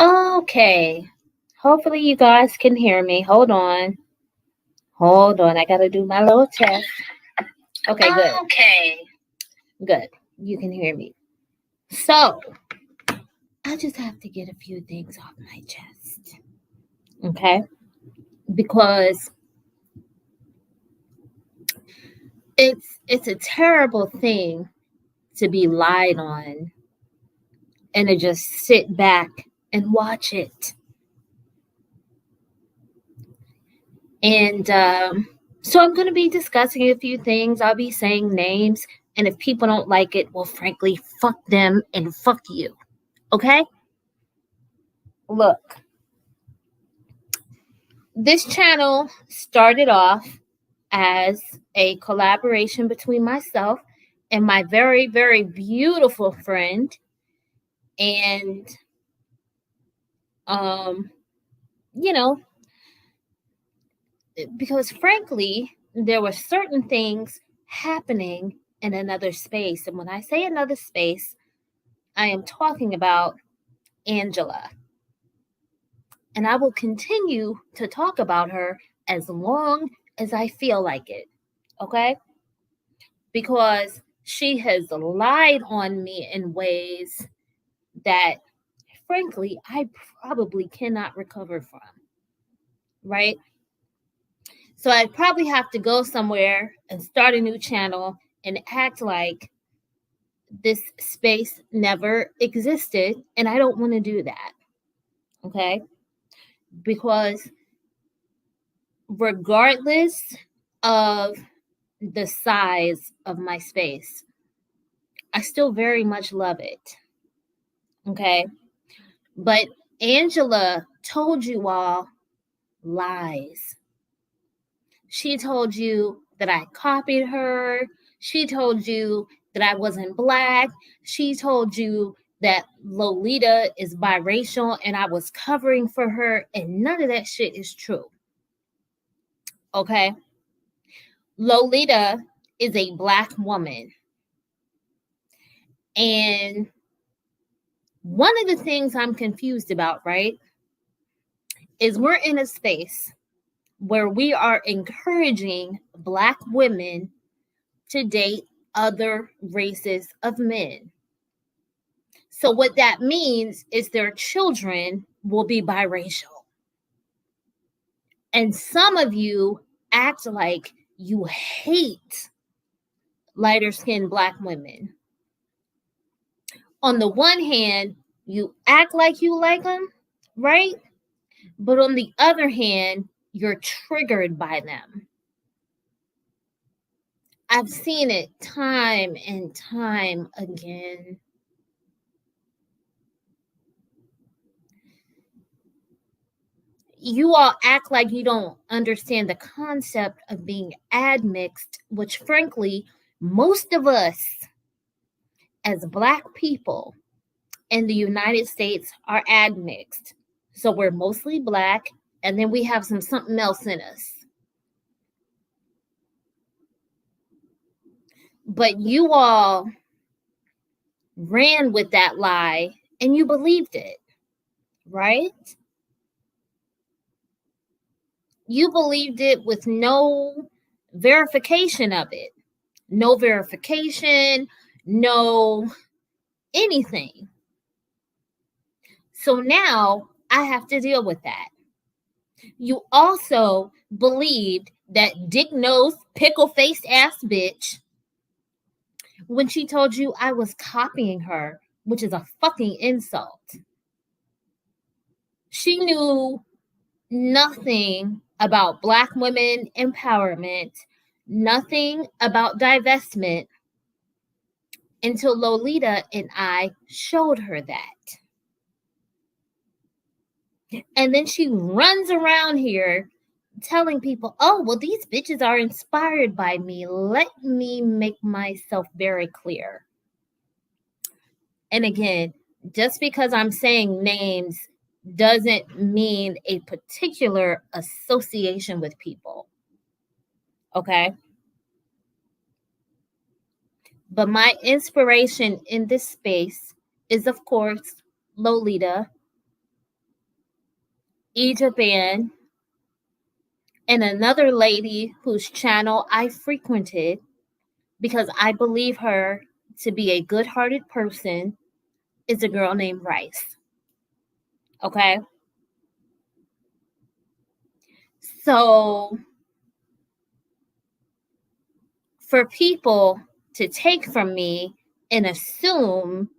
Okay. Hopefully you guys can hear me. Hold on. Hold on. I gotta do my little test. Okay, good. Okay. Good. You can hear me. So I just have to get a few things off my chest. Okay? Because it's a terrible thing to be lied on and to just sit back and watch it. And so I'm going to be discussing a few things. I'll be saying names. And if people don't like it, well, frankly, fuck them and fuck you. Okay? Look, this channel started off as a collaboration between myself and my very, very beautiful friend. And, um, you know, because frankly, there were certain things happening in another space. And when I say another space, I am talking about Angela. And I will continue to talk about her as long as I feel like it. Okay? Because she has lied on me in ways that, frankly, I probably cannot recover from. Right? So I'd probably have to go somewhere and start a new channel and act like this space never existed. And I don't want to do that. Okay? Because regardless of the size of my space, I still very much love it. Okay? But Angela told you all lies. She told you that I copied her. She told you that I wasn't black. She told you that Lolita is biracial and I was covering for her, and none of that shit is true. Okay? Lolita is a black woman. And one of the things I'm confused about, right, is we're in a space where we are encouraging black women to date other races of men. So what that means is their children will be biracial. And some of you act like you hate lighter skinned black women. On the one hand, you act like you like them, right? But on the other hand, you're triggered by them. I've seen it time and time again. You all act like you don't understand the concept of being admixed, which frankly, most of us as black people in the United States are admixed. So we're mostly black, and then we have something else in us. But you all ran with that lie and you believed it, right? You believed it with no verification of it. No verification, no anything. So now I have to deal with that. You also believed that dick nose, pickle faced ass bitch when she told you I was copying her, which is a fucking insult. She knew nothing about black women empowerment, nothing about divestment until Lolita and I showed her that. And then she runs around here telling people, oh, well, these bitches are inspired by me. Let me make myself very clear. And again, just because I'm saying names doesn't mean a particular association with people. Okay? But my inspiration in this space is, of course, Lolita Egypt Ann, and another lady whose channel I frequented because I believe her to be a good-hearted person is a girl named Rice. Okay? So for people to take from me and assume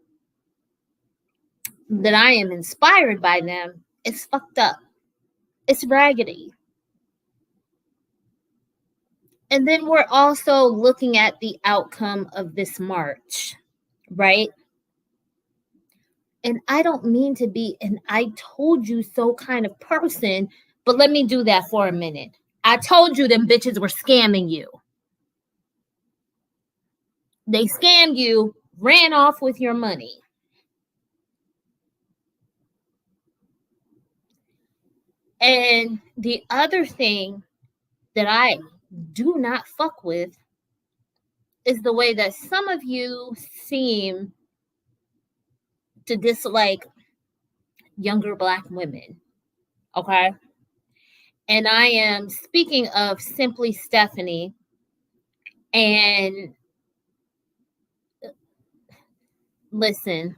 that I am inspired by them, it's fucked up. It's raggedy. And then we're also looking at the outcome of this march, right? And I don't mean to be an I told you so kind of person, but let me do that for a minute. I told you them bitches were scamming you. They scammed you, ran off with your money. And the other thing that I do not fuck with is the way that some of you seem to dislike younger Black women. Okay? And I am speaking of Simply Stephanie. And listen,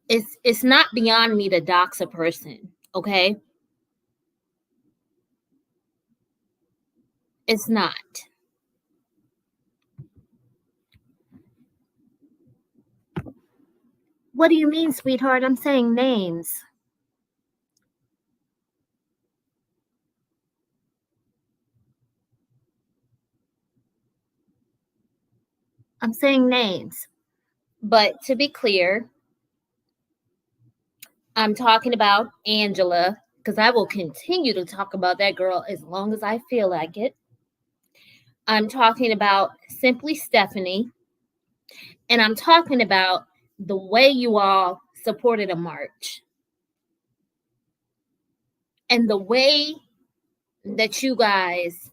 it's not beyond me to dox a person, okay? It's not. What do you mean, sweetheart? I'm saying names. I'm saying names. But to be clear, I'm talking about Angela, because I will continue to talk about that girl as long as I feel like it. I'm talking about Simply Stephanie, and I'm talking about the way you all supported a march and the way that you guys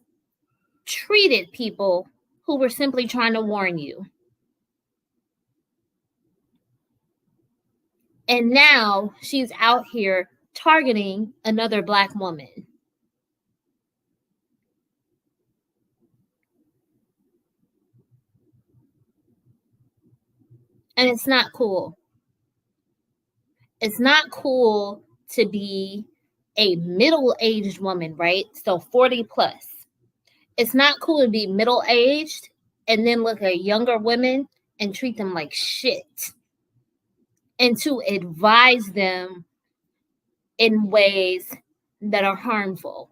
treated people who were simply trying to warn you. And now she's out here targeting another Black woman. And it's not cool. It's not cool to be a middle-aged woman, right? So 40 plus. It's not cool to be middle-aged and then look at younger women and treat them like shit. And to advise them in ways that are harmful.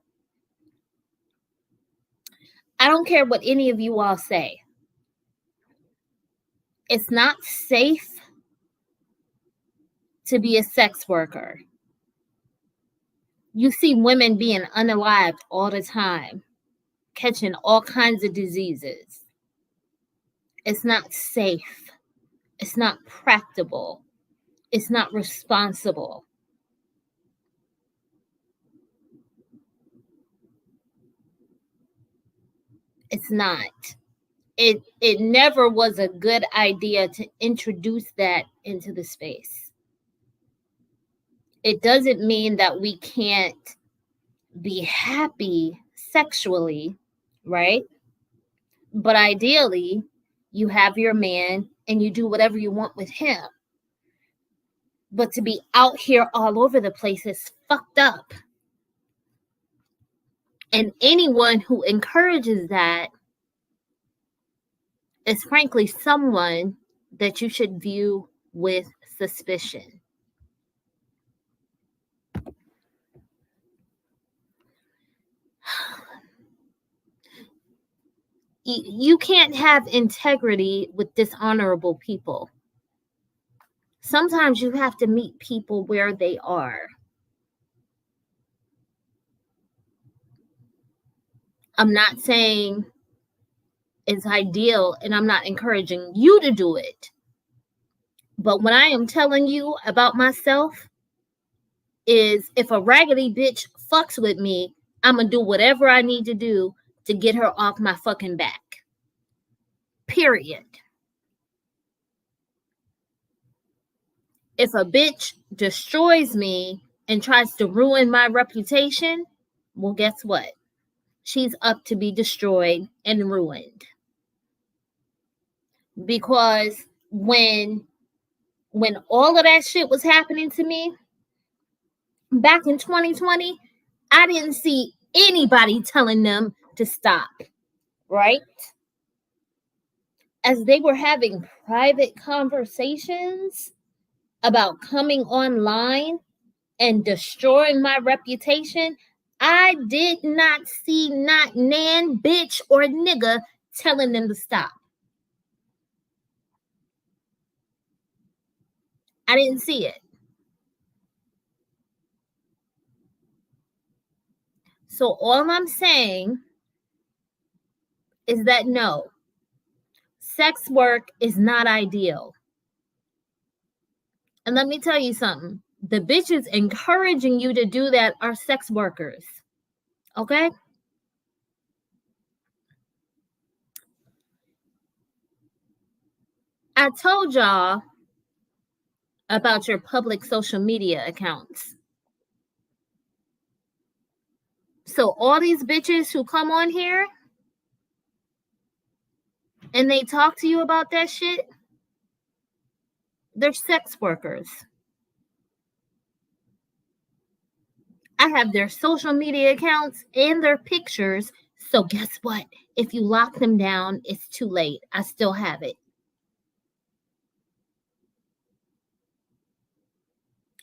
I don't care what any of you all say. It's not safe to be a sex worker. You see women being unalived all the time, catching all kinds of diseases. It's not safe. It's not practical. It's not responsible. It's not. It never was a good idea to introduce that into the space. It doesn't mean that we can't be happy sexually, right? But ideally, you have your man and you do whatever you want with him. But to be out here all over the place is fucked up. And anyone who encourages that is frankly someone that you should view with suspicion. You can't have integrity with dishonorable people. Sometimes you have to meet people where they are. I'm not saying it's ideal and I'm not encouraging you to do it. But what I am telling you about myself is if a raggedy bitch fucks with me, I'm gonna do whatever I need to do to get her off my fucking back. Period. If a bitch destroys me and tries to ruin my reputation, well, guess what? She's up to be destroyed and ruined. Because when all of that shit was happening to me back in 2020, I didn't see anybody telling them to stop, right? As they were having private conversations about coming online and destroying my reputation, I did not see not nan, bitch, or nigga telling them to stop. I didn't see it. So all I'm saying is that no, sex work is not ideal. And let me tell you something. The bitches encouraging you to do that are sex workers. Okay? I told y'all about your public social media accounts. So all these bitches who come on here and they talk to you about that shit, they're sex workers. I have their social media accounts and their pictures. So guess what? If you lock them down, it's too late. I still have it.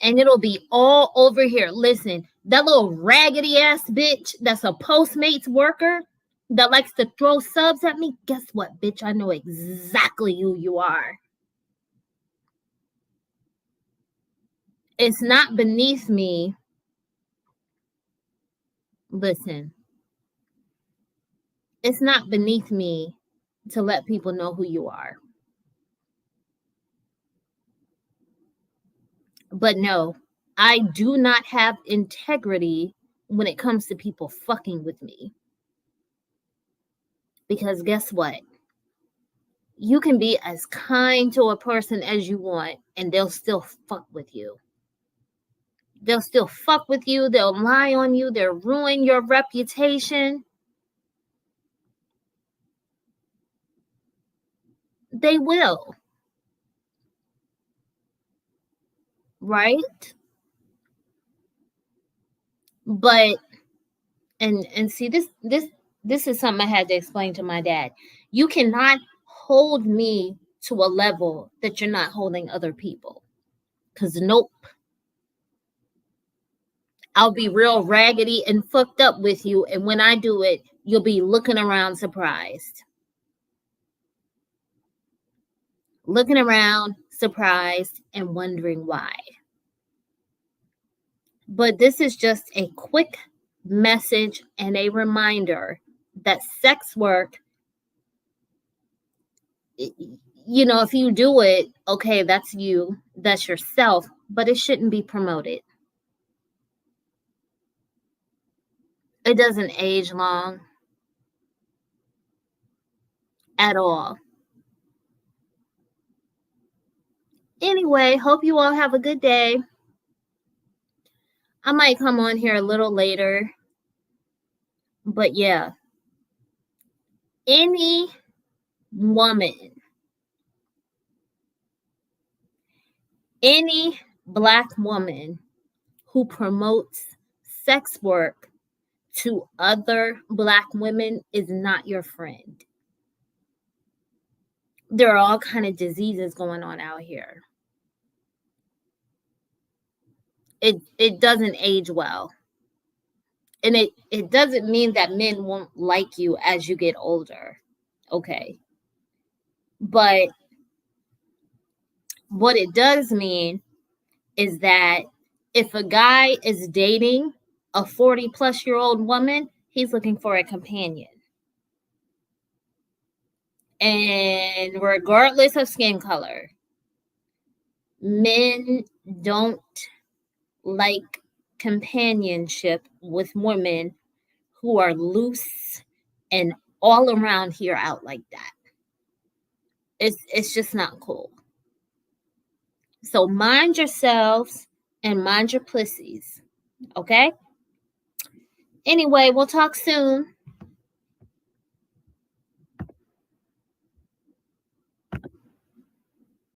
And it'll be all over here. Listen, that little raggedy ass bitch that's a Postmates worker that likes to throw subs at me, guess what, bitch? I know exactly who you are. It's not beneath me. Listen, it's not beneath me to let people know who you are. But no, I do not have integrity when it comes to people fucking with me. Because guess what? You can be as kind to a person as you want, and they'll still fuck with you. They'll still fuck with you. They'll lie on you. They'll ruin your reputation. They will. Right? But and see this is something I had to explain to my dad. You cannot hold me to a level that you're not holding other people. Cause nope. I'll be real raggedy and fucked up with you, and when I do it, you'll be looking around surprised. Looking around surprised and wondering why. But this is just a quick message and a reminder that sex work, you know, if you do it, okay, that's you, that's yourself, but it shouldn't be promoted. It doesn't age long at all. Anyway, hope you all have a good day. I might come on here a little later, but yeah, any woman, any Black woman who promotes sex work to other Black women is not your friend. There are all kind of diseases going on out here. It doesn't age well. And it doesn't mean that men won't like you as you get older. Okay. But what it does mean is that if a guy is dating a 40-plus-year-old woman, he's looking for a companion. And regardless of skin color, men don't like companionship with women who are loose and all around here out like that. It's just not cool. So mind yourselves and mind your pussies. Okay? Anyway, we'll talk soon.